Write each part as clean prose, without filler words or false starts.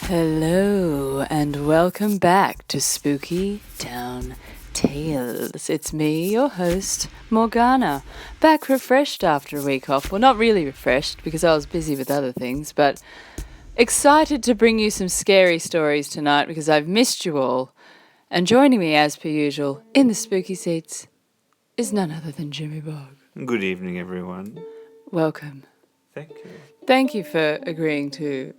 Hello and welcome back to Spooky Town Tales. It's me, your host, Morgana, back refreshed after a week off. Well, not really refreshed because I was busy with other things, but excited to bring you some scary stories tonight because I've missed you all. And joining me as per usual in the spooky seats is none other than Jimmy Bog. Good evening, everyone. Welcome. Thank you. Thank you for agreeing to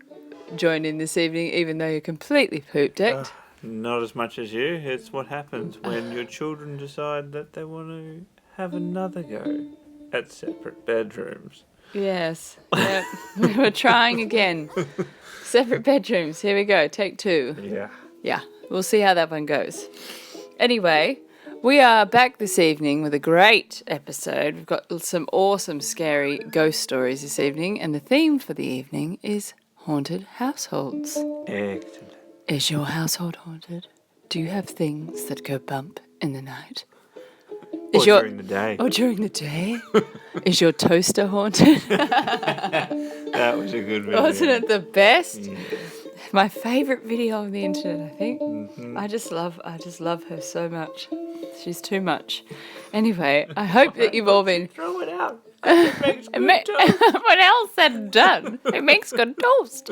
join in this evening, even though you're completely poop-decked. Not as much as you. It's what happens when your children decide that they want to have another go at separate bedrooms. Yes. Yep. We're trying again. Separate bedrooms. Here we go. Take two. Yeah. We'll see how that one goes. Anyway, we are back this evening with a great episode. We've got some awesome, scary ghost stories this evening, and the theme for the evening is haunted households. Excellent. Is your household haunted? Do you have things that go bump in the night? During the day. Oh, during the day? Is your toaster haunted? That was a good video. Wasn't it the best? Yeah. My favourite video on the internet, I think. Mm-hmm. I just love her so much. She's too much. Anyway, I hope that you've all been... Throw it out. It makes good toast. What else said and done? It makes good toast.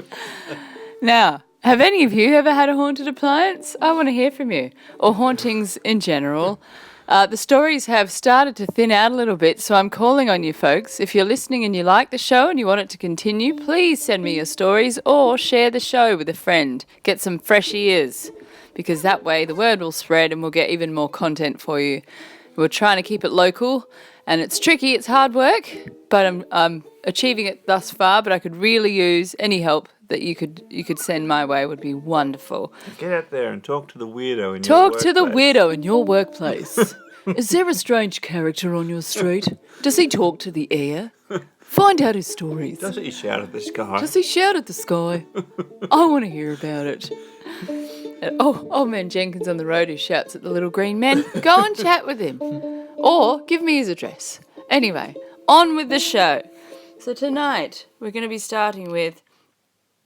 Now, have any of you ever had a haunted appliance? I want to hear from you. Or hauntings in general. The stories have started to thin out a little bit, so I'm calling on you folks. If you're listening and you like the show and you want it to continue, please send me your stories or share the show with a friend. Get some fresh ears, because that way the word will spread and we'll get even more content for you. We're trying to keep it local, and it's tricky, it's hard work, but I'm achieving it thus far, but I could really use any help that you could send my way. Would be wonderful. Get out there and talk to the weirdo in your workplace. Talk to the weirdo in your workplace. Is there a strange character on your street? Does he talk to the air? Find out his stories. Does he shout at the sky? Does he shout at the sky? I want to hear about it. Old man Jenkins on the road who shouts at the little green men. Go and chat with him. Or give me his address. Anyway, on with the show. So tonight we're going to be starting with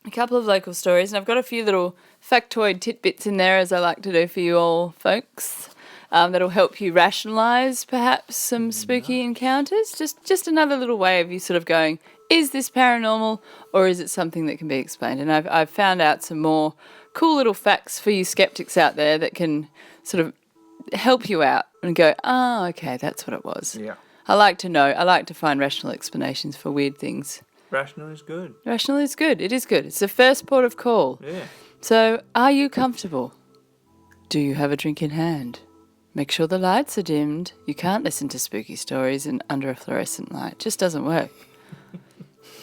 a couple of local stories, and I've got a few little factoid tidbits in there, as I like to do for you all folks, that'll help you rationalise perhaps some spooky encounters. Just another little way of you sort of going, is this paranormal or is it something that can be explained? And I've found out some more cool little facts for you skeptics out there that can sort of help you out and go, okay, that's what it was. Yeah. I like to know. I like to find rational explanations for weird things. Rational is good. Rational is good. It is good. It's the first port of call. Yeah. So, are you comfortable? Do you have a drink in hand? Make sure the lights are dimmed. You can't listen to spooky stories under a fluorescent light. It just doesn't work.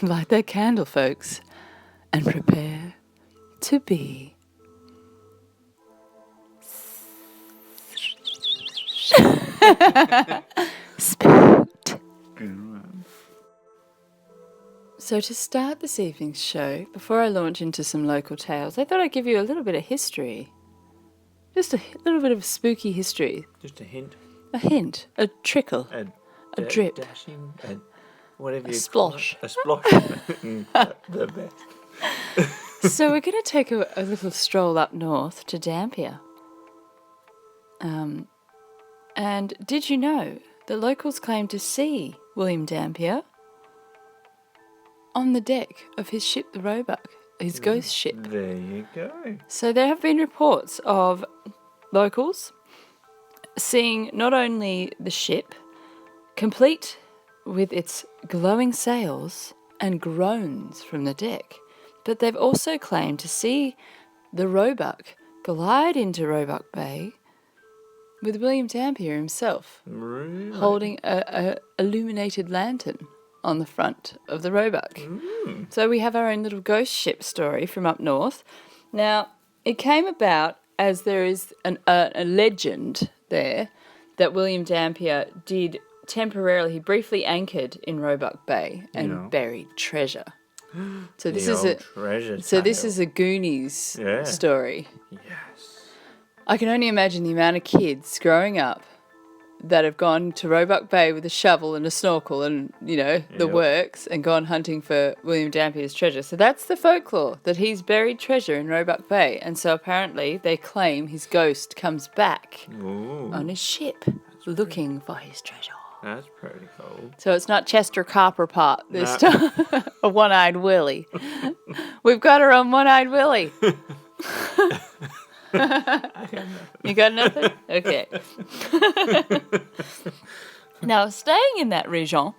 Light that candle, folks, and prepare to be spooked. Good one. So to start this evening's show, before I launch into some local tales, I thought I'd give you a little bit of history. Just a little bit of spooky history. Just a hint. A hint. A trickle. A drip. Dashing. Whatever you splosh. Call it. A splosh. The best. So we're going to take a little stroll up north to Dampier. And did you know that locals claim to see William Dampier on the deck of his ship, the Roebuck, his ghost ship? There you go. So there have been reports of locals seeing not only the ship, complete with its glowing sails and groans from the deck, but they've also claimed to see the Roebuck glide into Roebuck Bay with William Dampier himself Really? holding a illuminated lantern on the front of the Roebuck. So we have our own little ghost ship story from up north. Now, it came about as there is a legend there that William Dampier did temporarily, he briefly anchored in Roebuck Bay and buried treasure. So this is a treasure this is a Goonies story. Yes. I can only imagine the amount of kids growing up that have gone to Roebuck Bay with a shovel and a snorkel and, the works and gone hunting for William Dampier's treasure. So that's the folklore, that he's buried treasure in Roebuck Bay. And so apparently they claim his ghost comes back on his ship looking for his treasure. That's pretty cool. So it's not Chester Copperpot this time, a one-eyed Willie. We've got her on One-Eyed Willie. You got nothing? Okay. Now, staying in that region,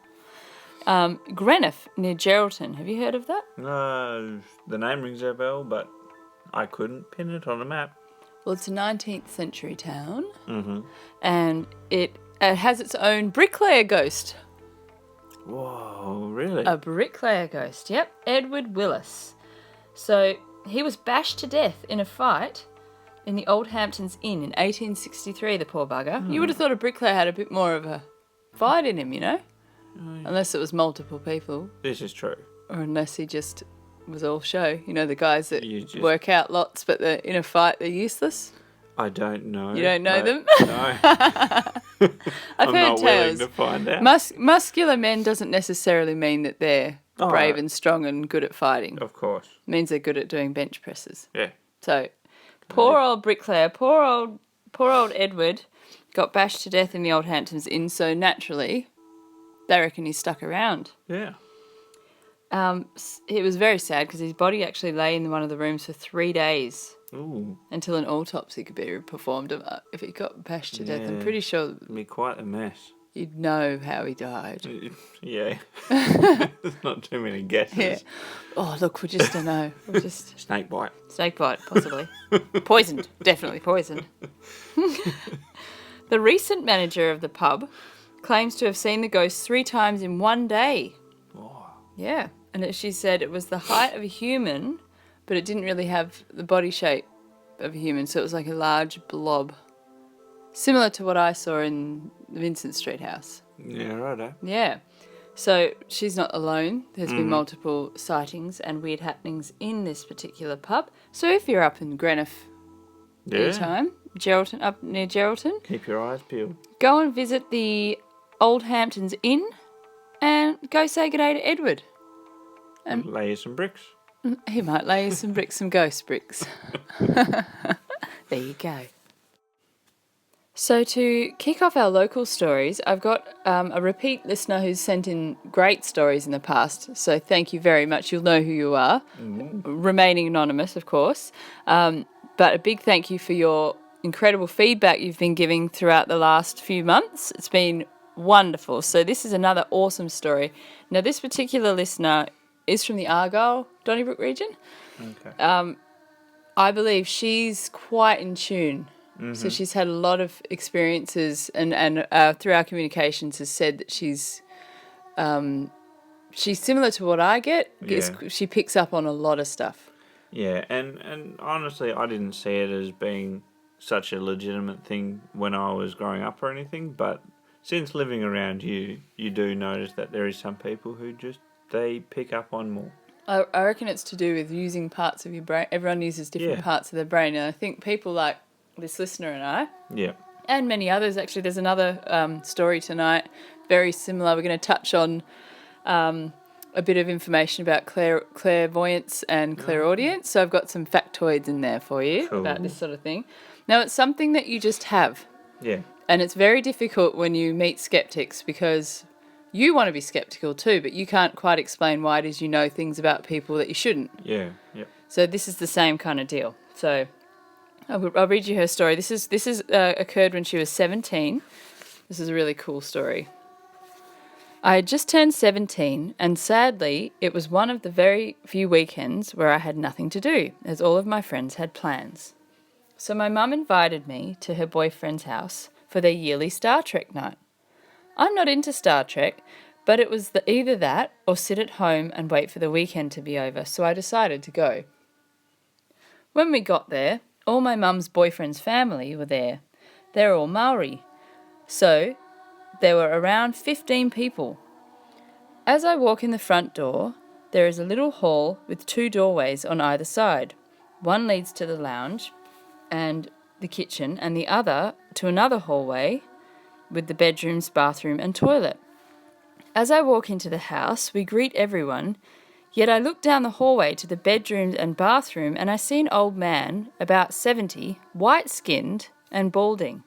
Greenough near Geraldton. Have you heard of that? The name rings a bell, but I couldn't pin it on a map. Well, it's a 19th century town, and it has its own bricklayer ghost. Whoa, really? A bricklayer ghost, yep. Edward Willis. So he was bashed to death in a fight in the Old Hamptons Inn in 1863, the poor bugger. You would have thought a bricklayer had a bit more of a fight in him, Unless it was multiple people. This is true. Or unless he just was all show. The guys that work out lots, but they're in a fight, they're useless. I don't know. You don't know them? No. I've heard not willing tales. to find out. Muscular men doesn't necessarily mean that they're brave and strong and good at fighting. Of course. It means they're good at doing bench presses. Yeah. So, poor old bricklayer, poor old Edward got bashed to death in the Old Hamptons Inn, so naturally, they reckon he stuck around. Yeah. It was very sad because his body actually lay in one of the rooms for 3 days. Ooh. Until an autopsy could be performed if he got bashed to death. I'm pretty sure it'd be quite a mess. You'd know how he died. Yeah. There's not too many guesses. Yeah. Oh, look, we just don't know. We'll just Snake bite. Snake bite, possibly. Poisoned. Definitely poisoned. The recent manager of the pub claims to have seen the ghost 3 times in one day. Oh. Yeah. And she said it was the height of a human, but it didn't really have the body shape of a human, so it was like a large blob. Similar to what I saw in the Vincent Street house. Yeah, righto. Yeah. So she's not alone. There's been multiple sightings and weird happenings in this particular pub. So if you're up in Greenough anytime, Geraldton, up near Geraldton, keep your eyes peeled. Go and visit the Old Hamptons Inn and go say good day to Edward. And lay you some bricks. He might lay you some bricks, some ghost bricks. There you go. So to kick off our local stories, I've got a repeat listener who's sent in great stories in the past. So thank you very much. You'll know who you are. Remaining anonymous, of course. But a big thank you for your incredible feedback you've been giving throughout the last few months. It's been wonderful. So this is another awesome story. Now, this particular listener is from the Argyll, Donnybrook region. Okay. I believe she's quite in tune. So she's had a lot of experiences and through our communications has said that she's similar to what I get. Yeah. She picks up on a lot of stuff. Yeah, and honestly, I didn't see it as being such a legitimate thing when I was growing up or anything, but since living around you, you do notice that there is some people who they pick up on more. I reckon it's to do with using parts of your brain. Everyone uses different parts of their brain, and I think people like this listener and I, and many others, actually, there's another story tonight, very similar. We're going to touch on a bit of information about clairvoyance and clairaudience, so I've got some factoids in there for you about this sort of thing. Now, it's something that you just have. Yeah. And it's very difficult when you meet skeptics because you want to be skeptical too, but you can't quite explain why it is you know things about people that you shouldn't. Yeah, yeah. So this is the same kind of deal. So I'll read you her story. This is occurred when she was 17. This is a really cool story. I had just turned 17, and sadly, it was one of the very few weekends where I had nothing to do, as all of my friends had plans. So my mum invited me to her boyfriend's house for their yearly Star Trek night. I'm not into Star Trek, but it was either that or sit at home and wait for the weekend to be over, so I decided to go. When we got there, all my mum's boyfriend's family were there. They're all Maori. So there were around 15 people. As I walk in the front door, there is a little hall with 2 doorways on either side. One leads to the lounge and the kitchen, and the other to another hallway with the bedrooms, bathroom and toilet. As I walk into the house, we greet everyone, yet I look down the hallway to the bedroom and bathroom and I see an old man, about 70, white-skinned and balding.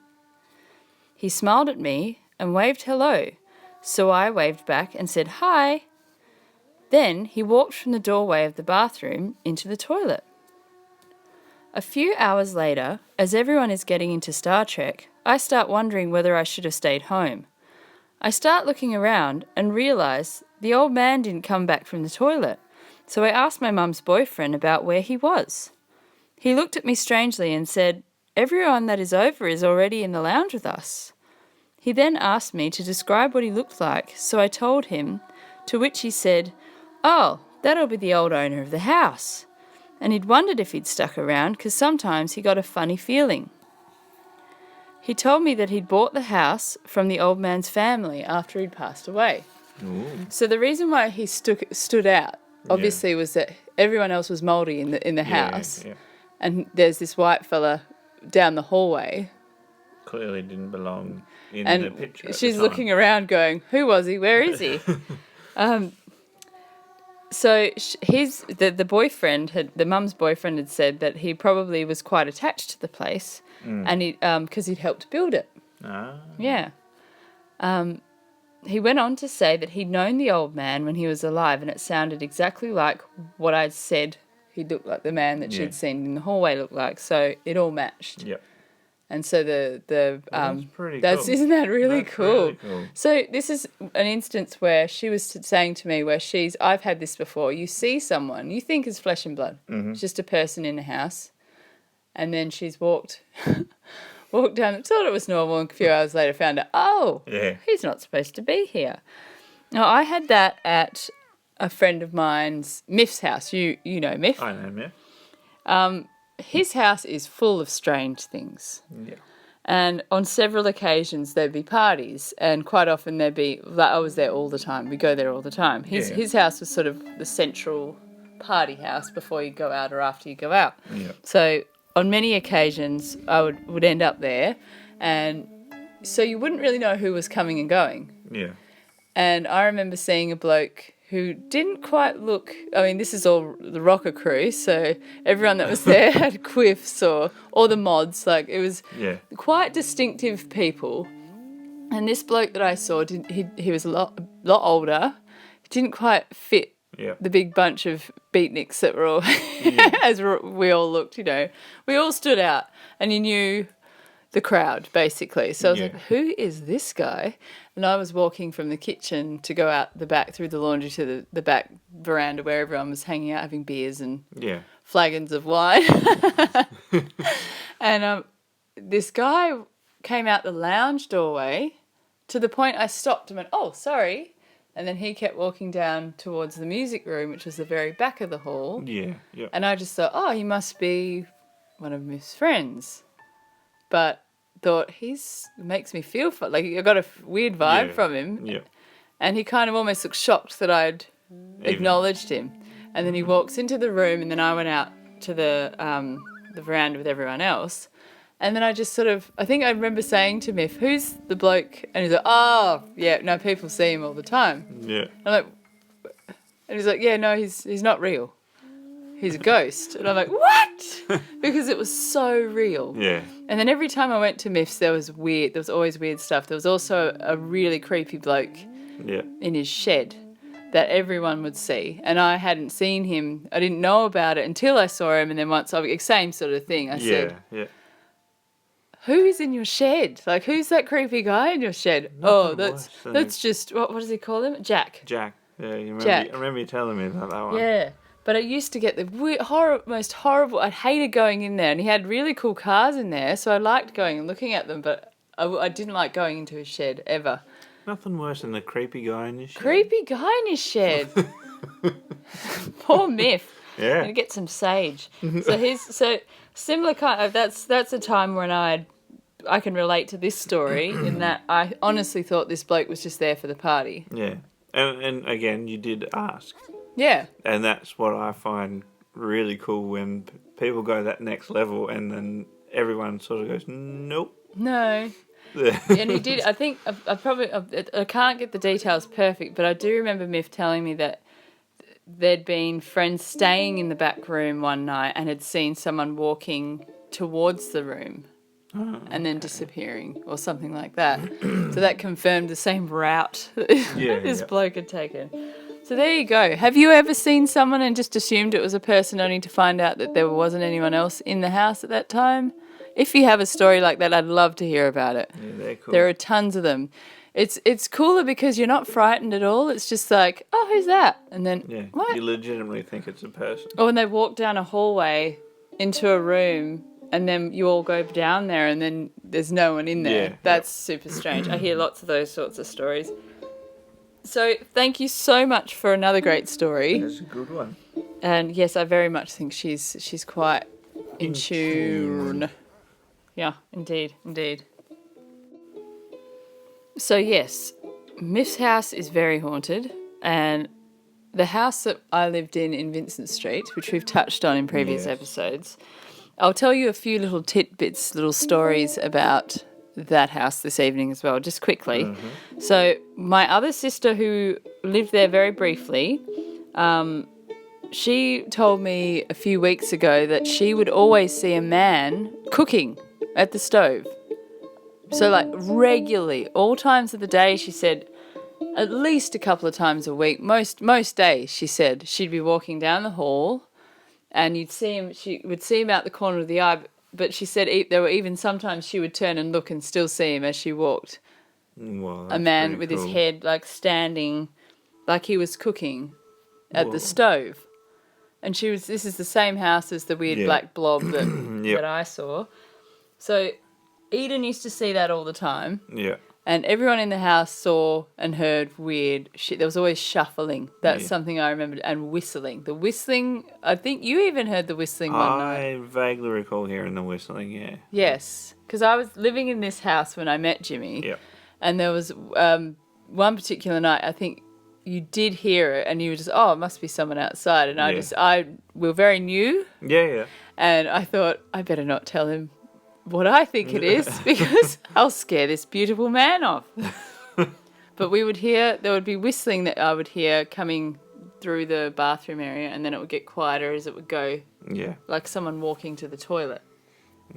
He smiled at me and waved hello, so I waved back and said hi. Then he walked from the doorway of the bathroom into the toilet. A few hours later, as everyone is getting into Star Trek, I start wondering whether I should have stayed home. I start looking around and realise the old man didn't come back from the toilet, so I asked my mum's boyfriend about where he was. He looked at me strangely and said, "Everyone that is over is already in the lounge with us." He then asked me to describe what he looked like, so I told him, to which he said, "Oh, that'll be the old owner of the house." And he'd wondered if he'd stuck around because sometimes he got a funny feeling. He told me that he'd bought the house from the old man's family after he'd passed away. Ooh. So the reason why he stood out, obviously, was that everyone else was Māori in the house, and there's this white fella down the hallway. Clearly didn't belong in the picture. She's looking around going, "Who was he? Where is he?" So the boyfriend the mum's boyfriend had said that he probably was quite attached to the place, and because he'd helped build it. Ah. Yeah. He went on to say that he'd known the old man when he was alive, and it sounded exactly like what I'd said he looked like the man that she'd seen in the hallway looked like. So it all matched. Yep. And so that's pretty cool. Isn't that really That's cool? really cool? So this is an instance where she was saying to me where I've had this before, you see someone you think is flesh and blood, it's just a person in a house, and then she's walked down, thought it was normal, and a few hours later found out, he's not supposed to be here. Now I had that at a friend of mine's, Miff's house. You know Miff. I know Miff. His house is full of strange things. Yeah. And on several occasions there'd be parties, and quite often there'd be, I was there all the time, we go there all the time. His house was sort of the central party house before you go out or after you go out. Yeah. So on many occasions I would end up there, and so you wouldn't really know who was coming and going. Yeah. And I remember seeing a bloke who didn't quite look, I mean, this is all the rocker crew, so everyone that was there had quiffs or the mods, like it was quite distinctive people. And this bloke that I saw, he was a lot older, didn't quite fit the big bunch of beatniks that were all, as we all looked, we all stood out, and you knew the crowd, basically. So I was like, who is this guy? And I was walking from the kitchen to go out the back through the laundry to the back veranda where everyone was hanging out having beers and flagons of wine. And this guy came out the lounge doorway to the point I stopped and went, "Oh, sorry." And then he kept walking down towards the music room, which was the very back of the hall. Yeah. And I just thought, oh, he must be one of Miff's friends. But thought, makes me feel like I got a weird vibe from him. Yeah. And he kind of almost looked shocked that I'd acknowledged him. And then he walks into the room, and then I went out to the veranda with everyone else. And then I just I think I remember saying to Miff, "Who's the bloke?" And he's like, "Oh, yeah, no, people see him all the time." Yeah. I'm like, and he's like, "Yeah, no, he's not real. He's a ghost." And I'm like, "What?" Because it was so real. Yeah. And then every time I went to Miff's, there was always weird stuff. There was also a really creepy bloke in his shed that everyone would see. And I hadn't seen him. I didn't know about it until I saw him. And then once, same sort of thing. I said, "Who is in your shed? Like, who's that creepy guy in your shed?" That's just, what does he call him? Jack. Jack. Yeah, I remember you telling me about that one. Yeah. But I used to get the most horrible. I hated going in there, and he had really cool cars in there, so I liked going and looking at them. But I didn't like going into his shed ever. Nothing worse than the creepy guy in your shed. Creepy guy in his shed. Poor Miff. Yeah. Gonna get some sage. So similar kind of that's a time when I can relate to this story in that I honestly thought this bloke was just there for the party. Yeah. And again, you did ask. Yeah. And that's what I find really cool when people go that next level and then everyone sort of goes, nope. No. And he did. I think I can't get the details perfect, but I do remember Miff telling me that there'd been friends staying in the back room one night and had seen someone walking towards the room and then disappearing or something like that. So that confirmed the same route this bloke had taken. So there you go. Have you ever seen someone and just assumed it was a person only to find out that there wasn't anyone else in the house at that time? If you have a story like that, I'd love to hear about it. Yeah, they're cool. There are tons of them. It's cooler because you're not frightened at all. It's just like, oh, who's that? And then, what? You legitimately think it's a person. Or when they walk down a hallway into a room and then you all go down there and then there's no one in there. Yeah. That's super strange. I hear lots of those sorts of stories. So thank you so much for another great story. That's a good one. And yes, I very much think she's quite in tune. Yeah, indeed. So yes, Miff's house is very haunted, and the house that I lived in Vincent Street, which we've touched on in previous episodes, I'll tell you a few little tidbits, little stories about that house this evening as well, just quickly. Mm-hmm. So my other sister who lived there very briefly, she told me a few weeks ago that she would always see a man cooking at the stove. So like regularly, all times of the day, she said, at least a couple of times a week, most days, she said, she'd be walking down the hall and she would see him out the corner of the eye, but she said there were even sometimes she would turn and look and still see him as she walked. Well, a man with his head like standing like he was cooking at the stove. And this is the same house as the weird black blob that I saw. So Eden used to see that all the time. Yeah. And everyone in the house saw and heard weird shit. There was always shuffling. That's something I remembered. And whistling. The whistling, I think you even heard the whistling one night. I vaguely recall hearing the whistling, yeah. Yes. Because I was living in this house when I met Jimmy. Yeah. And there was one particular night, I think you did hear it and you were just, oh, it must be someone outside. And we were very new. Yeah. And I thought, I better not tell him what I think it is because I'll scare this beautiful man off. But there would be whistling that I would hear coming through the bathroom area, and then it would get quieter as it would go. Yeah. Like someone walking to the toilet.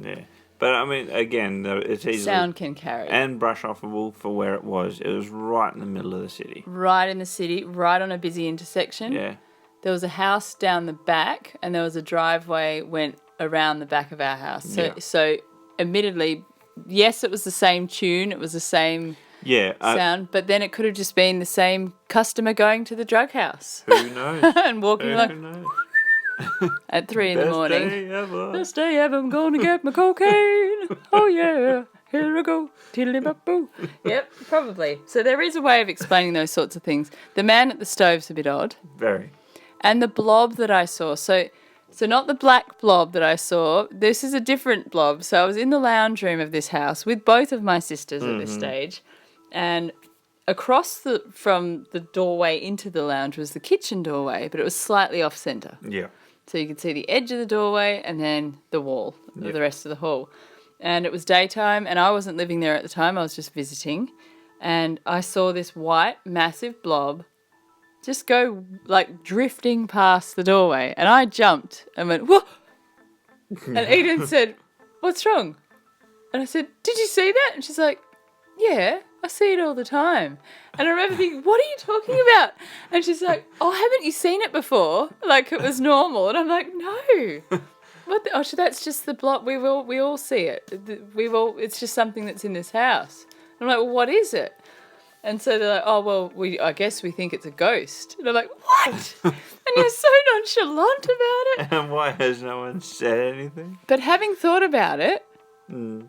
Yeah. But I mean, again, it's easily... Sound can carry. And brush offable for where it was. It was right in the middle of the city. Right in the city, right on a busy intersection. Yeah. There was a house down the back, and there was a driveway went around the back of our house. So admittedly, yes, it was the same tune, it was the same sound, but then it could have just been the same customer going to the drug house. Who knows? And walking at 3 in the morning. Best day ever, I'm going to get my cocaine. Oh yeah, here I go. Tiddly-bop-boo. Yep, probably. So there is a way of explaining those sorts of things. The man at the stove's a bit odd. Very. And the blob that I saw, so not the black blob that I saw. This is a different blob. So I was in the lounge room of this house with both of my sisters at this stage. And across from the doorway into the lounge was the kitchen doorway, but it was slightly off centre. Yeah. So you could see the edge of the doorway and then the wall of the rest of the hall. And it was daytime and I wasn't living there at the time. I was just visiting. And I saw this white, massive blob just go, like, drifting past the doorway. And I jumped and went, whoa! And Eden said, what's wrong? And I said, did you see that? And she's like, yeah, I see it all the time. And I remember thinking, what are you talking about? And she's like, oh, haven't you seen it before? Like, it was normal. And I'm like, no. So that's just the blob. We all see it. It's just something that's in this house. And I'm like, well, what is it? And so they're like, oh, well, I guess we think it's a ghost. And I'm like, what? And And you're so nonchalant about it. And why has no one said anything? But having thought about it, Mm.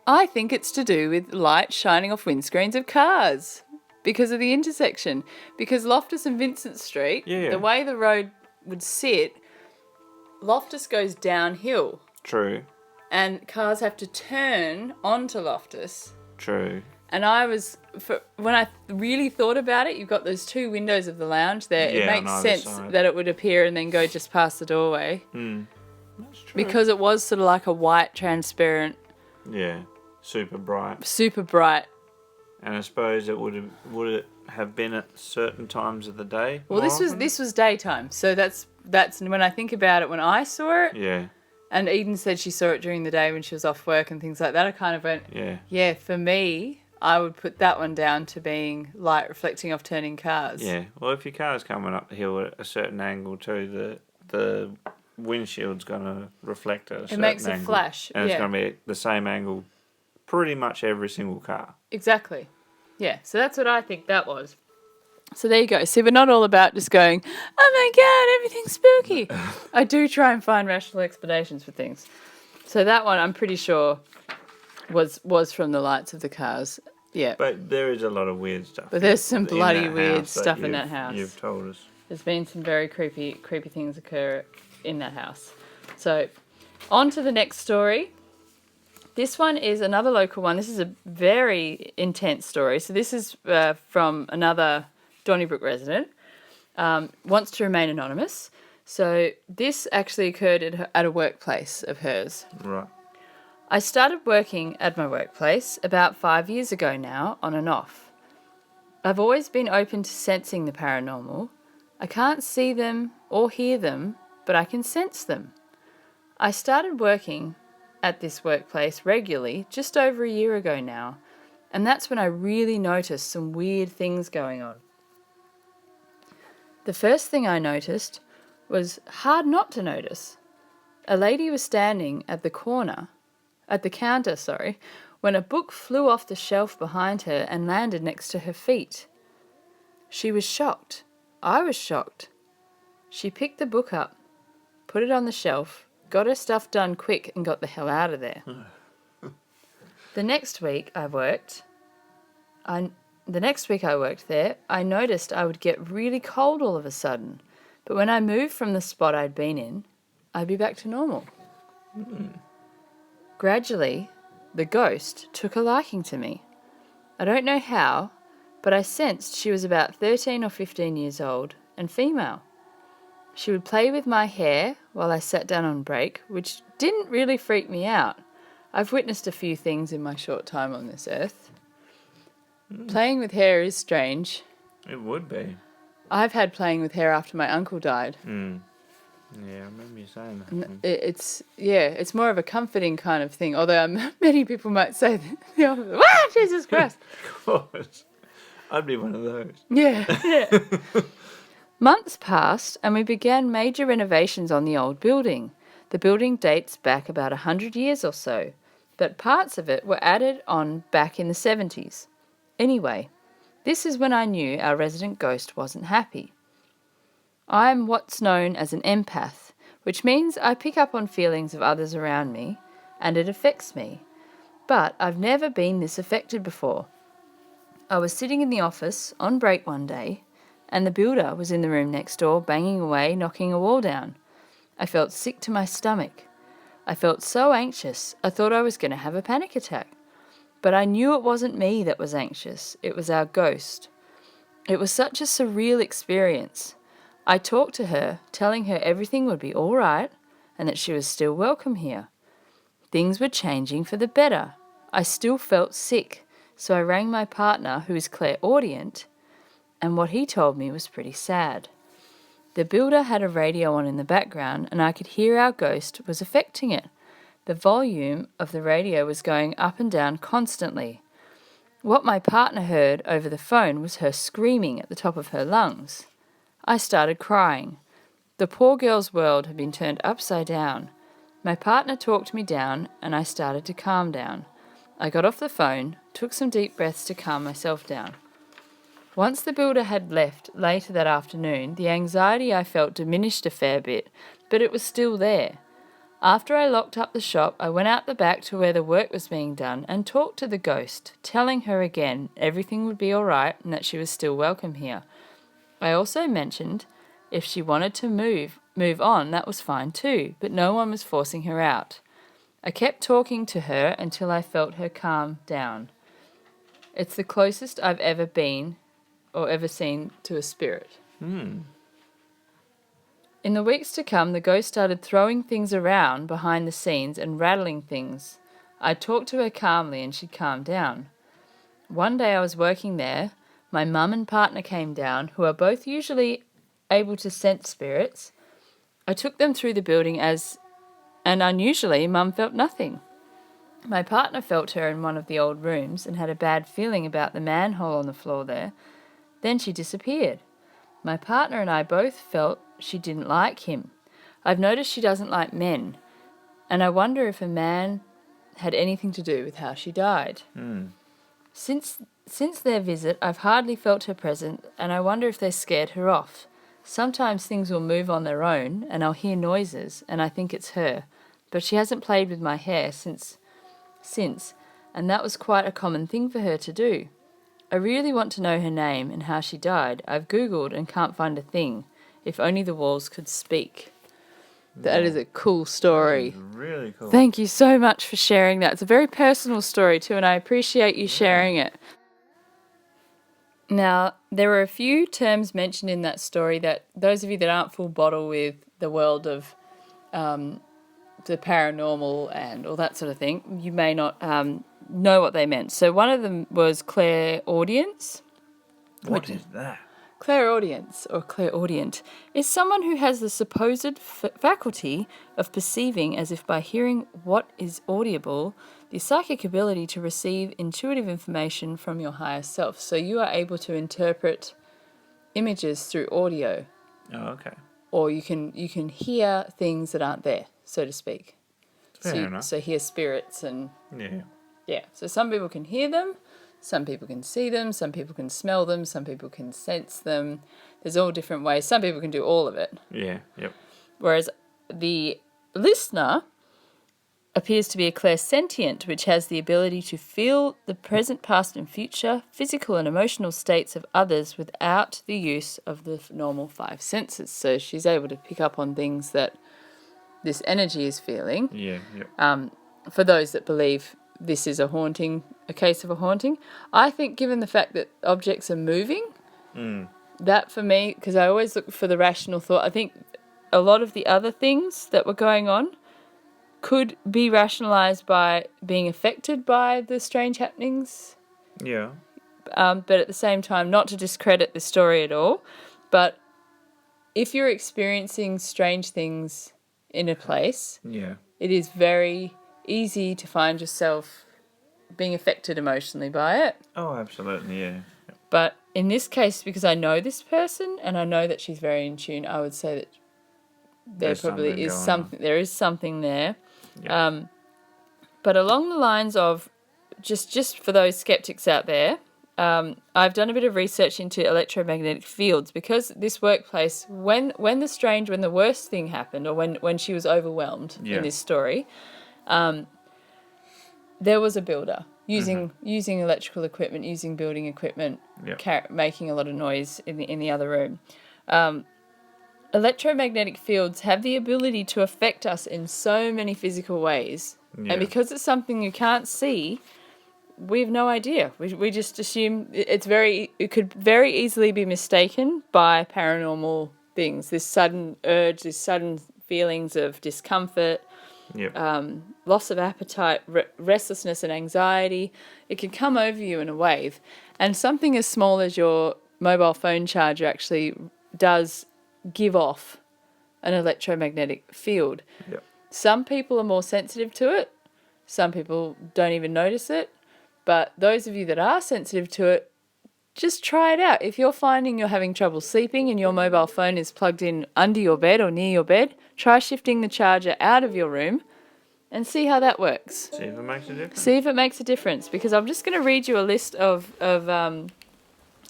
I think it's to do with light shining off windscreens of cars because of the intersection. Because Loftus and Vincent Street, Yeah. the way the road would sit, Loftus goes downhill True. and cars have to turn onto Loftus. True. And when I really thought about it, you've got those two windows of the lounge there. Yeah, it on makes either sense side. that it would appear and then go just past the doorway. That's true. Because it was sort of like a white, transparent, Yeah. Super bright. super bright. And I suppose would it have been at certain times of the day? Well, more this often? was daytime, so that's when I think about it. When I saw it, Yeah. and Eden said she saw it during the day when she was off work and things like that, I kind of went, Yeah. yeah. For me, I would put that one down to being light reflecting off turning cars. Yeah. Well, if your car's coming up the hill at a certain angle too, the windshield's gonna reflect at a certain makes a angle, flash, and it's yeah. gonna be the same angle, pretty much every single car. Exactly. Yeah. So that's what I think that was. So there you go. See, we're not all about just going, oh my God, everything's spooky. I do try and find rational explanations for things. So that one, I'm pretty sure, was from the lights of the cars. Yeah. But there is a lot of weird stuff. But there's some in bloody that weird house stuff in you've- that house. You've told us. There's been some very creepy things occur in that house. So, on to the next story. This one is another local one. This is a very intense story. So this is from another Donnybrook resident. Wants to remain anonymous. So this actually occurred at a workplace of hers. Right. I started working at my workplace about 5 years ago now, on and off. I've always been open to sensing the paranormal. I can't see them or hear them, but I can sense them. I started working at this workplace regularly just over a year ago now, and that's when I really noticed some weird things going on. The first thing I noticed was hard not to notice. A lady was standing at the counter, when a book flew off the shelf behind her and landed next to her feet. She was shocked. I was shocked. She picked the book up, put it on the shelf, got her stuff done quick and got the hell out of there. The next week I worked there, I noticed I would get really cold all of a sudden. But when I moved from the spot I'd been in, I'd be back to normal. Gradually, the ghost took a liking to me. I don't know how, but I sensed she was about 13 or 15 years old and female. She would play with my hair while I sat down on break, which didn't really freak me out. I've witnessed a few things in my short time on this earth. Playing with hair is strange. It would be. I've had playing with hair after my uncle died. Yeah, I remember you saying that. It's more of a comforting kind of thing. Although many people might say that the opposite. Ah, Jesus Christ! Of course. I'd be one of those. Yeah. Months passed and we began major renovations on the old building. The building dates back about 100 years or so, but parts of it were added on back in the 70s. Anyway, this is when I knew our resident ghost wasn't happy. I'm what's known as an empath, which means I pick up on feelings of others around me, and it affects me. But I've never been this affected before. I was sitting in the office on break one day, and the builder was in the room next door banging away, knocking a wall down. I felt sick to my stomach. I felt so anxious, I thought I was going to have a panic attack. But I knew it wasn't me that was anxious, it was our ghost. It was such a surreal experience. I talked to her, telling her everything would be all right and that she was still welcome here. Things were changing for the better. I still felt sick, so I rang my partner, who is clairaudient, and what he told me was pretty sad. The builder had a radio on in the background and I could hear our ghost was affecting it. The volume of the radio was going up and down constantly. What my partner heard over the phone was her screaming at the top of her lungs. I started crying. The poor girl's world had been turned upside down. My partner talked me down and I started to calm down. I got off the phone, took some deep breaths to calm myself down. Once the builder had left later that afternoon, the anxiety I felt diminished a fair bit, but it was still there. After I locked up the shop, I went out the back to where the work was being done and talked to the ghost, telling her again everything would be all right and that she was still welcome here. I also mentioned if she wanted to move on, that was fine too, but no one was forcing her out. I kept talking to her until I felt her calm down. It's the closest I've ever been or ever seen to a spirit. In the weeks to come, the ghost started throwing things around behind the scenes and rattling things. I talked to her calmly and she calmed down. One day I was working there. My mum and partner came down, who are both usually able to sense spirits. I took them through the building and unusually, Mum felt nothing. My partner felt her in one of the old rooms and had a bad feeling about the manhole on the floor there. Then she disappeared. My partner and I both felt she didn't like him. I've noticed she doesn't like men, and I wonder if a man had anything to do with how she died. Since their visit, I've hardly felt her presence, and I wonder if they scared her off. Sometimes things will move on their own, and I'll hear noises, and I think it's her. But she hasn't played with my hair since, and that was quite a common thing for her to do. I really want to know her name and how she died. I've Googled and can't find a thing. If only the walls could speak. That is a cool story. Really cool. Thank you so much for sharing that. It's a very personal story too, and I appreciate you sharing it. Now, there were a few terms mentioned in that story that those of you that aren't full bottle with the world of the paranormal and all that sort of thing, you may not know what they meant. So one of them was clairaudience. What is that? Clairaudience or clairaudient is someone who has the supposed faculty of perceiving as if by hearing what is audible, the psychic ability to receive intuitive information from your higher self. So you are able to interpret images through audio. Oh, okay. Or you can hear things that aren't there, so to speak. Fair enough. So hear spirits and Yeah. So some people can hear them, some people can see them, some people can smell them, some people can sense them. There's all different ways. Some people can do all of it. Yeah. Yep. Whereas the listener appears to be a clairsentient, which has the ability to feel the present, past and future, physical and emotional states of others without the use of the normal five senses. So she's able to pick up on things that this energy is feeling. Yeah. Yep. For those that believe this is a case of a haunting, I think given the fact that objects are moving, that for me, because I always look for the rational thought, I think a lot of the other things that were going on could be rationalised by being affected by the strange happenings. Yeah. But at the same time, not to discredit the story at all, but if you're experiencing strange things in a place, it is very easy to find yourself being affected emotionally by it. Oh, absolutely, yeah. But in this case, because I know this person and I know that she's very in tune, I would say that there probably is something. There is something there. Yep. But along the lines of just for those skeptics out there, I've done a bit of research into electromagnetic fields because this workplace, when the worst thing happened, or when she was overwhelmed in this story, there was a builder using electrical equipment, using building equipment, making a lot of noise in the other room. Electromagnetic fields have the ability to affect us in so many physical ways, and because it's something you can't see, we have no idea. We just assume it could very easily be mistaken by paranormal things. This sudden urge, these sudden feelings of discomfort, loss of appetite, restlessness and anxiety. It can come over you in a wave. And something as small as your mobile phone charger actually does give off an electromagnetic field. Yep. Some people are more sensitive to it. Some people don't even notice it. But those of you that are sensitive to it, just try it out. If you're finding you're having trouble sleeping and your mobile phone is plugged in under your bed or near your bed, try shifting the charger out of your room and see how that works. See if it makes a difference. See if it makes a difference, because I'm just going to read you a list of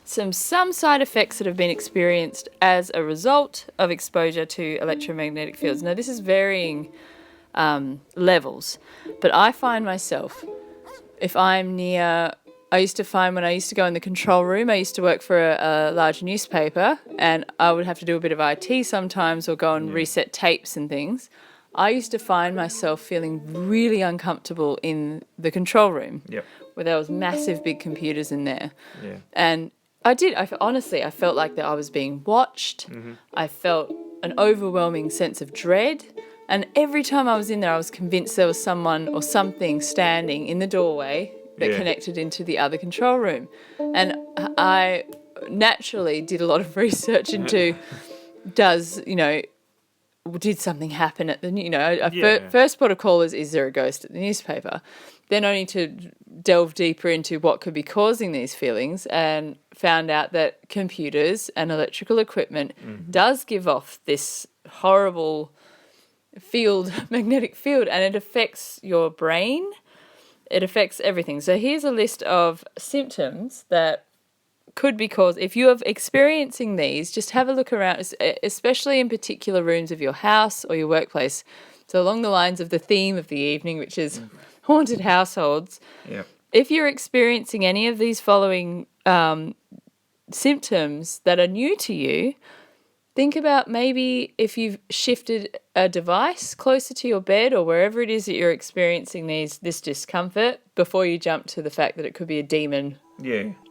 some side effects that have been experienced as a result of exposure to electromagnetic fields. Now, this is varying levels, but I find myself, if I'm near, I used to find when I used to go in the control room, I used to work for a large newspaper, and I would have to do a bit of IT sometimes or go and reset tapes and things. I used to find myself feeling really uncomfortable in the control room, where there was massive big computers in there. Yeah. And honestly, I felt like that I was being watched. I felt an overwhelming sense of dread. And every time I was in there, I was convinced there was someone or something standing in the doorway that connected into the other control room. And I naturally did a lot of research into did something happen at the, first port of call is there a ghost at the newspaper? Then only to delve deeper into what could be causing these feelings, and found out that computers and electrical equipment does give off this horrible magnetic field, and it affects your brain. It affects everything. So here's a list of symptoms that could be caused. If you are experiencing these, just have a look around, especially in particular rooms of your house or your workplace. So along the lines of the theme of the evening, which is haunted households. Yep. If you're experiencing any of these following symptoms that are new to you, think about maybe if you've shifted a device closer to your bed or wherever it is that you're experiencing this discomfort before you jump to the fact that it could be a demon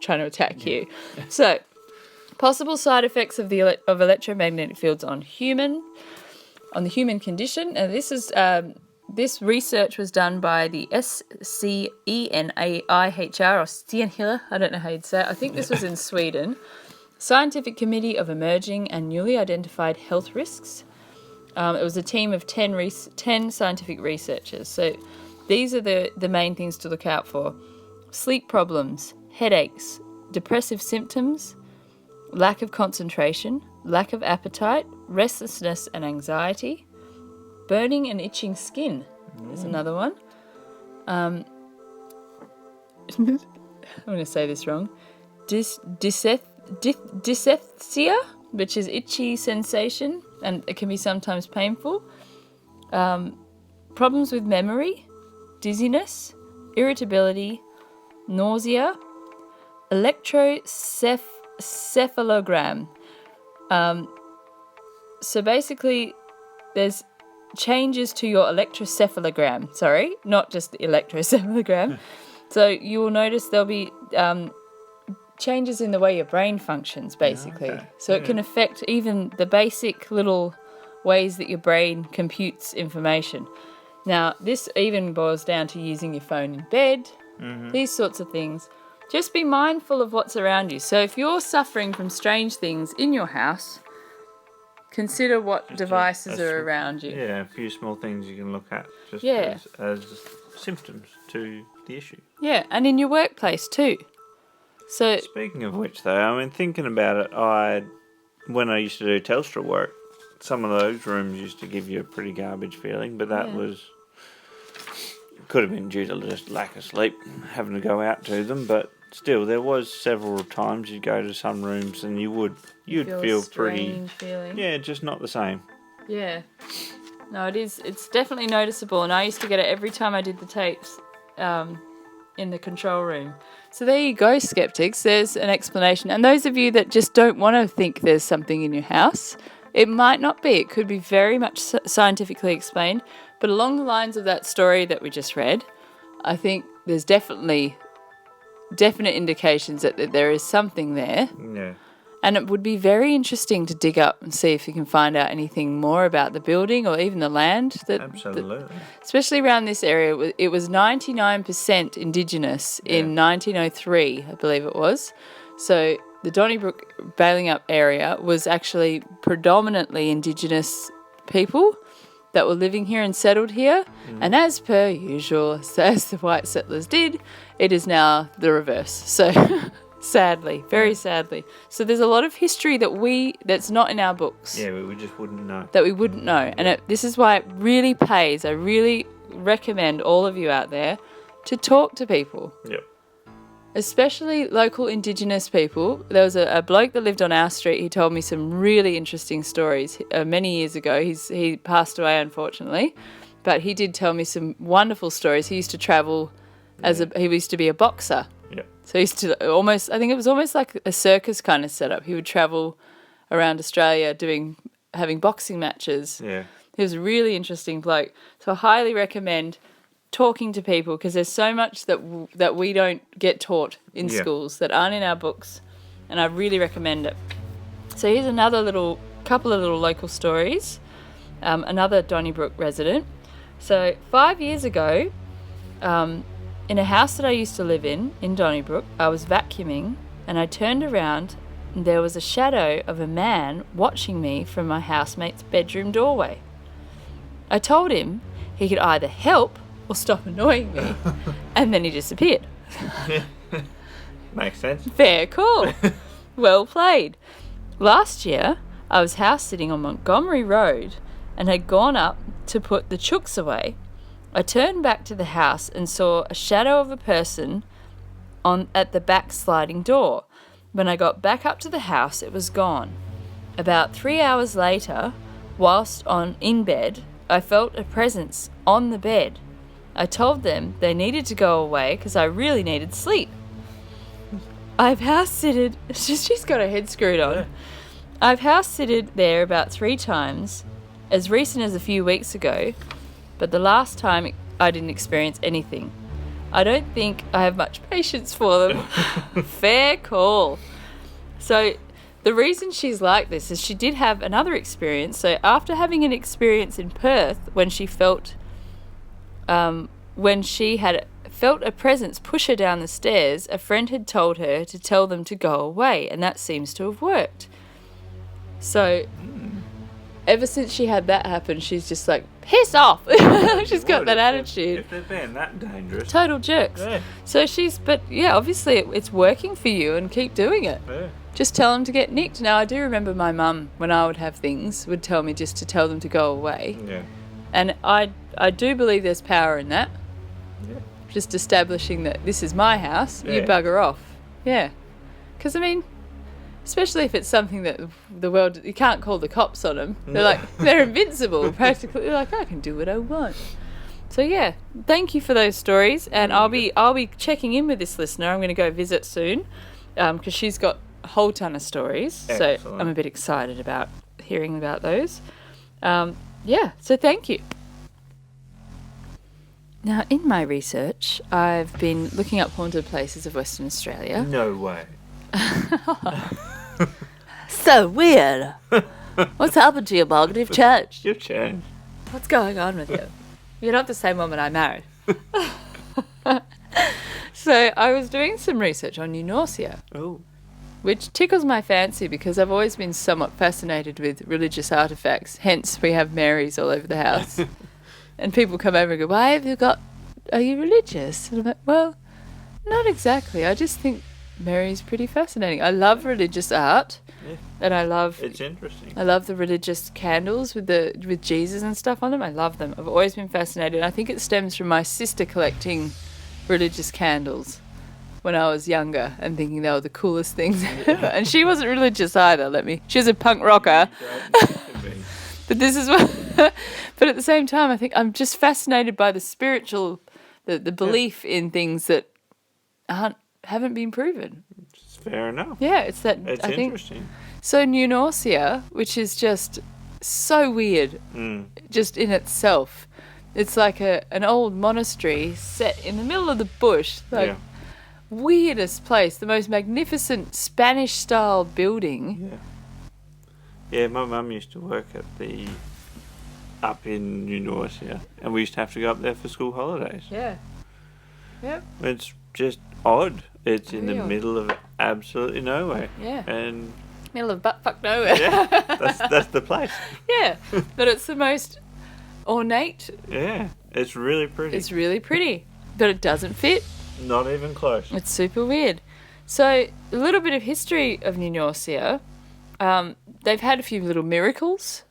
trying to attack you. So, possible side effects of electromagnetic fields on the human condition. And this research was done by the SCENAIHR or Stenhiller, I don't know how you'd say it. I think this was in Sweden. Scientific Committee of Emerging and Newly Identified Health Risks. It was a team of 10 scientific researchers. So these are the main things to look out for. Sleep problems, headaches, depressive symptoms, lack of concentration, lack of appetite, restlessness and anxiety, burning and itching skin is another one. I'm going to say this wrong. Dyspepsia, which is itchy sensation, and it can be sometimes painful. Problems with memory, dizziness, irritability, nausea, electrocephalogram. So basically, there's changes to your electrocephalogram. Sorry, not just the electrocephalogram. So you will notice there'll be changes in the way your brain functions, basically. Okay. So it can affect even the basic little ways that your brain computes information. Now, this even boils down to using your phone in bed, these sorts of things. Just be mindful of what's around you. So if you're suffering from strange things in your house, consider what devices are around you. Yeah, a few small things you can look at just as symptoms to the issue. Yeah, and in your workplace too. So speaking of which, though, I mean, thinking about it, when I used to do Telstra work, some of those rooms used to give you a pretty garbage feeling, but that could have been due to just lack of sleep, having to go out to them, but still, there was several times you'd go to some rooms and you'd feel pretty feeling. Yeah, just not the same. Yeah. No, it's definitely noticeable, and I used to get it every time I did the tapes in the control room. So there you go, skeptics. There's an explanation. And those of you that just don't want to think there's something in your house, it might not be. It could be very much scientifically explained. But along the lines of that story that we just read, I think there's definite indications that there is something there. Yeah. And it would be very interesting to dig up and see if you can find out anything more about the building or even the land. Absolutely. Especially around this area. It was 99% Indigenous in 1903, I believe it was. So the Donnybrook Balingup area was actually predominantly Indigenous people that were living here and settled here. And as per usual, as the white settlers did, it is now the reverse. So... sadly, very sadly. So there's a lot of history that's not in our books. Yeah, we just wouldn't know. That we wouldn't know. And this is why it really pays. I really recommend all of you out there to talk to people. Yep. especially local Indigenous people. There was a bloke that lived on our street. He told me some really interesting stories many years ago. He passed away, unfortunately, but he did tell me some wonderful stories. He used to travel he used to be a boxer. Yeah. So he used to I think it was almost like a circus kind of setup. He would travel around Australia having boxing matches. Yeah. He was a really interesting bloke. So I highly recommend talking to people, because there's so much that we don't get taught in schools that aren't in our books, and I really recommend it. So here's another couple of little local stories. Another Donnybrook resident. So 5 years ago, in a house that I used to live in Donnybrook, I was vacuuming and I turned around and there was a shadow of a man watching me from my housemate's bedroom doorway. I told him he could either help or stop annoying me, and then he disappeared. Makes sense. Fair call. Well played. Last year, I was house sitting on Montgomery Road and had gone up to put the chooks away. I turned back to the house and saw a shadow of a person at the back sliding door. When I got back up to the house, it was gone. About 3 hours later, whilst in bed, I felt a presence on the bed. I told them they needed to go away because I really needed sleep. I've house-sitted... She's got her head screwed on. Yeah. I've house-sitted there about 3 times, as recent as a few weeks ago, but the last time I didn't experience anything. I don't think I have much patience for them. Fair call. So the reason she's like this is she did have another experience. So after having an experience in Perth when she had felt a presence push her down the stairs, a friend had told her to tell them to go away, and that seems to have worked. So ever since she had that happen, she's just like, piss off. She's got that attitude. If they're being that dangerous. Total jerks. Yeah. So obviously it's working for you, and keep doing it. Yeah. Just tell them to get nicked. Now, I do remember my mum, when I would have things, would tell me just to tell them to go away. Yeah. And I do believe there's power in that. Yeah. Just establishing that this is my house, you Yeah. bugger off. Yeah. Because, I mean, especially if it's something that the world, you can't call the cops on them. They're like, they're invincible, practically. They're like, I can do what I want. So, yeah, thank you for those stories. And I'll be checking in with this listener. I'm going to go visit soon because she's got a whole ton of stories. Excellent. So I'm a bit excited about hearing about those. So thank you. Now, in my research, I've been looking up haunted places of Western Australia. No way. So weird. What's happened to you, Margaret? You've changed. You've changed. What's going on with you? You're not the same woman I married. So I was doing some research on Eunorcia, Oh. which tickles my fancy because I've always been somewhat fascinated with religious artefacts. Hence, we have Marys all over the house. And people come over and go, are you religious? And I'm like, well, not exactly. I just think Mary's pretty fascinating. I love religious art. Yeah. And I love the religious candles with Jesus and stuff on them. I love them. I've always been fascinated. I think it stems from my sister collecting religious candles when I was younger and thinking they were the coolest things ever. And she wasn't religious either. She was a punk rocker. But this is what. But at the same time, I think I'm just fascinated by the spiritual, the belief in things that haven't been proven. It's fair enough. Yeah, it's that. It's I think interesting. so. Eunorcia, which is just so weird, just in itself. It's like an old monastery set in the middle of the bush. Weirdest place, the most magnificent Spanish-style building. Yeah. Yeah, my mum used to work up in Eunorcia, and we used to have to go up there for school holidays. Yeah. Yep. It's just odd. It's in the Real. middle of absolutely nowhere. Yeah. And Middle of butt-fuck nowhere. yeah, that's the place. Yeah. But it's the most ornate. Yeah, it's really pretty. It's really pretty. But it doesn't fit. Not even close. It's super weird. So, a little bit of history of Eunorcia. They've had a few little miracles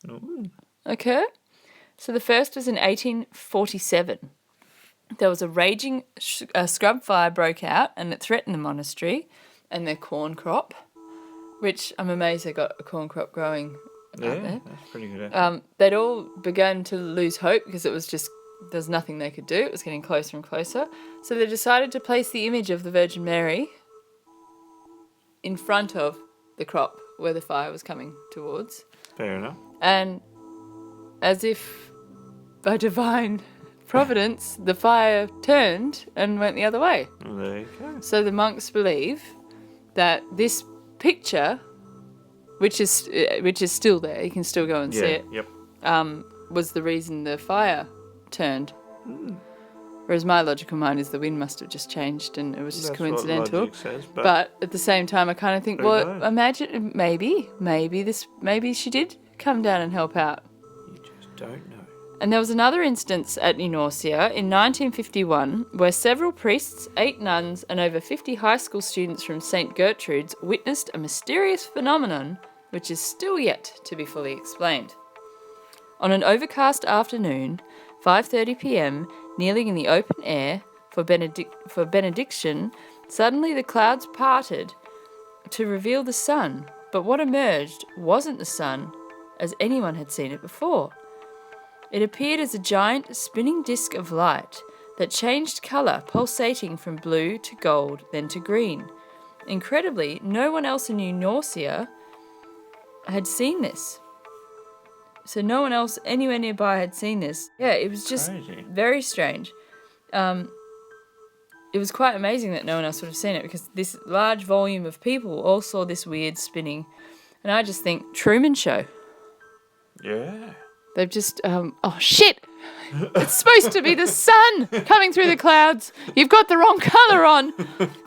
Ooh. occur. So the first was in 1847. there was a raging scrub fire broke out and it threatened the monastery and their corn crop, which I'm amazed they got a corn crop growing out there. That's pretty good. They'd all begun to lose hope because it was just, there's nothing they could do. It was getting closer and closer. So they decided to place the image of the Virgin Mary in front of the crop where the fire was coming towards. Fair enough. And as if by divine providence, the fire turned and went the other way. Well, there you go. So the monks believe that this picture, which is still there, you can still go and see it, Yep. was the reason the fire turned. Whereas my logical mind is the wind must have just changed and it was just That's coincidental. what logic says, But at the same time, I kind of think, Who well, knows? imagine maybe she did come down and help out. you just don't know. And there was another instance at Eunorcia in 1951 where several priests, 8 nuns, and over 50 high school students from St. Gertrude's witnessed a mysterious phenomenon which is still yet to be fully explained. On an overcast afternoon, 5:30 p.m., kneeling in the open air for benediction, suddenly the clouds parted to reveal the sun, but what emerged wasn't the sun as anyone had seen it before. It appeared as a giant spinning disc of light that changed colour, pulsating from blue to gold, then to green. Incredibly, no one else in Eunorcia had seen this. So no one else anywhere nearby had seen this. Yeah, it was just Crazy. very strange. It was quite amazing that no one else would have seen it because this large volume of people all saw this weird spinning. And I just think, Truman Show. Yeah. They've just, oh shit! It's supposed to be the sun coming through the clouds. You've got the wrong colour on.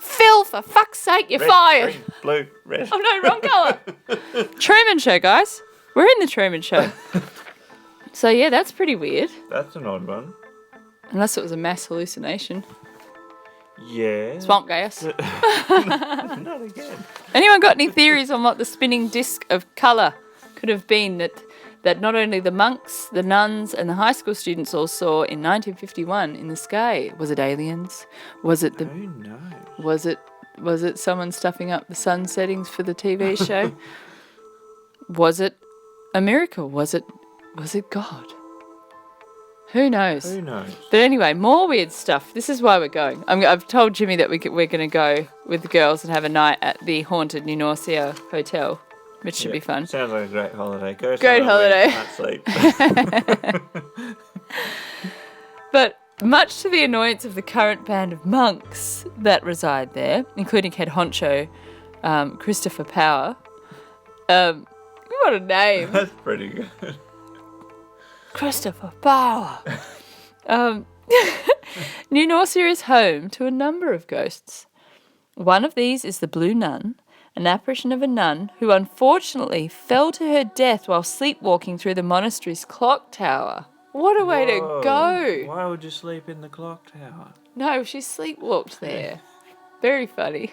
Phil, for fuck's sake, you're Red, fired. green, blue, red. Oh no, wrong colour. Truman Show, guys. We're in the Truman Show. So yeah, that's pretty weird. That's an odd one. Unless it was a mass hallucination. Yeah. Swamp gas. Not again. Anyone got any theories on what the spinning disc of colour could have been that not only the monks, the nuns, and the high school students all saw in 1951 in the sky? Was it aliens? Was it Who knows? was it someone stuffing up the sun settings for the TV show? Was it a miracle? Was it God? Who knows? Who knows? But anyway, more weird stuff. This is why we're going. I've told Jimmy that we're going to go with the girls and have a night at the haunted Eunorcia Hotel, which should be fun. Sounds like a great holiday. Go Great somewhere holiday. where you can't sleep. But much to the annoyance of the current band of monks that reside there, including head honcho Christopher Power. What a name. That's pretty good. Christopher Power. Eunorcia is home to a number of ghosts. One of these is the Blue Nun, an apparition of a nun who unfortunately fell to her death while sleepwalking through the monastery's clock tower. What a way to Whoa. go. Why would you sleep in the clock tower? No, she sleepwalked there. Very funny.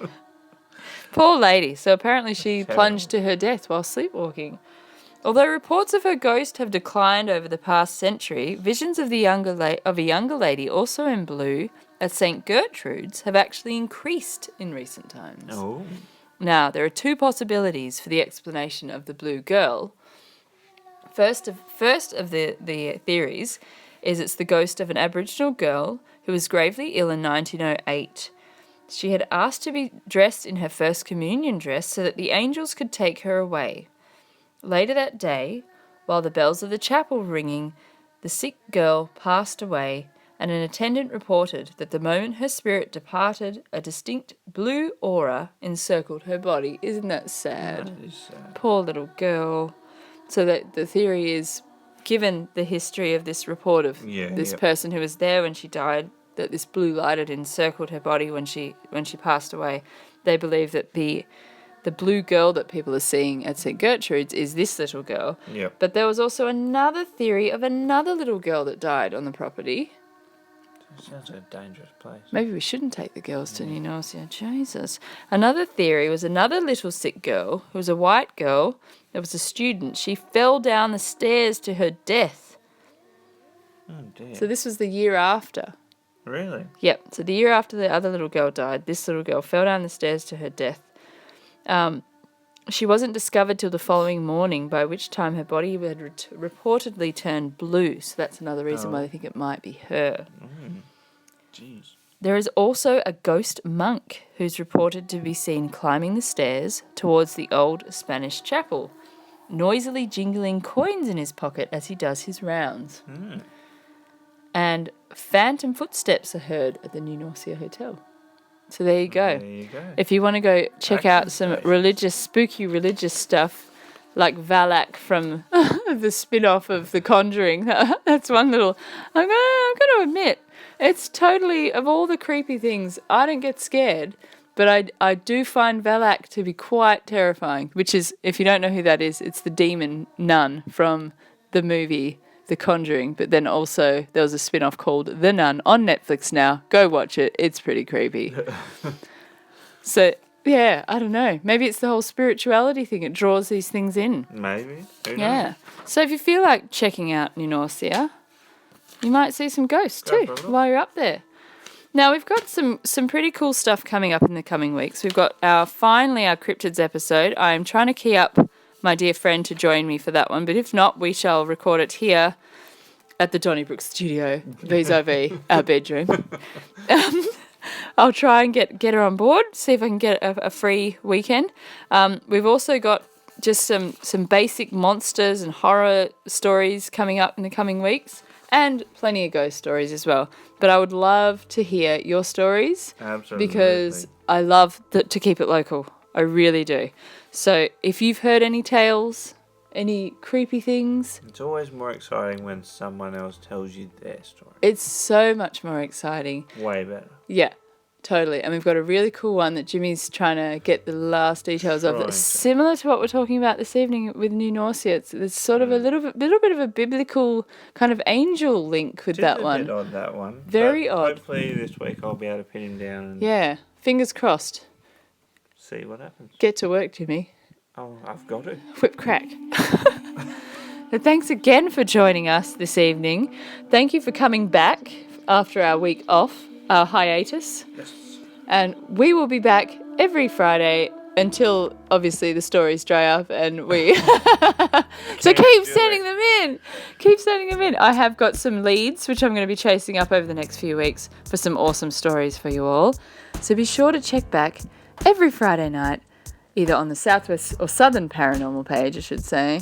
Poor lady. So apparently she plunged to her death while sleepwalking. Although reports of her ghost have declined over the past century, visions of a younger lady also in blue at St. Gertrude's have actually increased in recent times. Oh. Now, there are 2 possibilities for the explanation of the blue girl. First of the theories is it's the ghost of an Aboriginal girl who was gravely ill in 1908. She had asked to be dressed in her first communion dress so that the angels could take her away. Later that day, while the bells of the chapel were ringing, the sick girl passed away, and an attendant reported that the moment her spirit departed, a distinct blue aura encircled her body. Isn't that sad? That is sad. Poor little girl. So that the theory is, given the history of this report of this person who was there when she died, that this blue light had encircled her body when she passed away, they believe that the blue girl that people are seeing at St. Gertrude's is this little girl. Yep. But there was also another theory of another little girl that died on the property. Sounds like a dangerous place. Maybe we shouldn't take the girls to Eunorcia. Jesus. Another theory was another little sick girl who was a white girl. There was a student. She fell down the stairs to her death. Oh dear. So this was the year after. Really? Yep. So the year after the other little girl died, this little girl fell down the stairs to her death. She wasn't discovered till the following morning, by which time her body had reportedly turned blue. So that's another reason why they think it might be her. Jeez. There is also a ghost monk who's reported to be seen climbing the stairs towards the old Spanish chapel, noisily jingling coins in his pocket as he does his rounds. And phantom footsteps are heard at the New Norcia Hotel. So there you go. There you go. If you want to go check out some spooky religious stuff, like Valak from the spin-off of The Conjuring, that's one little... I'm going to admit, it's totally, of all the creepy things, I don't get scared, but I do find Valak to be quite terrifying, which is, if you don't know who that is, it's the demon nun from the movie The Conjuring, but then also there was a spin-off called The Nun on Netflix now. Go watch it. It's pretty creepy. So, yeah, I don't know. Maybe it's the whole spirituality thing. It draws these things in. Maybe. Who knows? Yeah. So if you feel like checking out New Norcia, you might see some ghosts too while you're up there. Now, we've got some pretty cool stuff coming up in the coming weeks. We've got our cryptids episode. I'm trying to key up my dear friend to join me for that one, but if not, we shall record it here at the Donnybrook studio vis-a-vis our bedroom. I'll try and get her on board, see if I can get a free weekend. We've also got just some basic monsters and horror stories coming up in the coming weeks, and plenty of ghost stories as well. But I would love to hear your stories. Absolutely. Because I love to keep it local. I really do. So if you've heard any tales, any creepy things... It's always more exciting when someone else tells you their story. It's so much more exciting. Way better. Yeah, totally. And we've got a really cool one that Jimmy's trying to get the last details of. That's similar to what we're talking about this evening with New Norcia. There's sort of a little bit of a biblical kind of angel link with that one. A bit odd, that one. Very odd. Hopefully this week I'll be able to pin him down and Yeah, fingers crossed. see what happens. Get to work, Jimmy. Oh, I've got to. Whip crack. But thanks again for joining us this evening. Thank you for coming back after our week off, our hiatus. Yes. And we will be back every Friday until, obviously, the stories dry up and we... So keep sending them in. Keep sending them in. I have got some leads, which I'm going to be chasing up over the next few weeks for some awesome stories for you all. So be sure to check back every Friday night, either on the Southwest or Southern Paranormal page, I should say,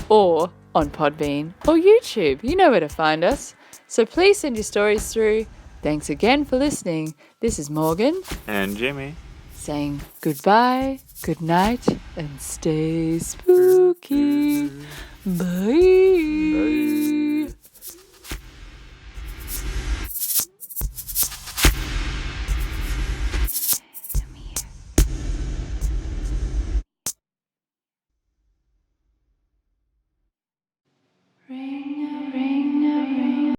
or on Podbean or YouTube. You know where to find us. So please send your stories through. Thanks again for listening. This is Morgan. And Jimmy. Saying goodbye, good night, and stay spooky. Bye.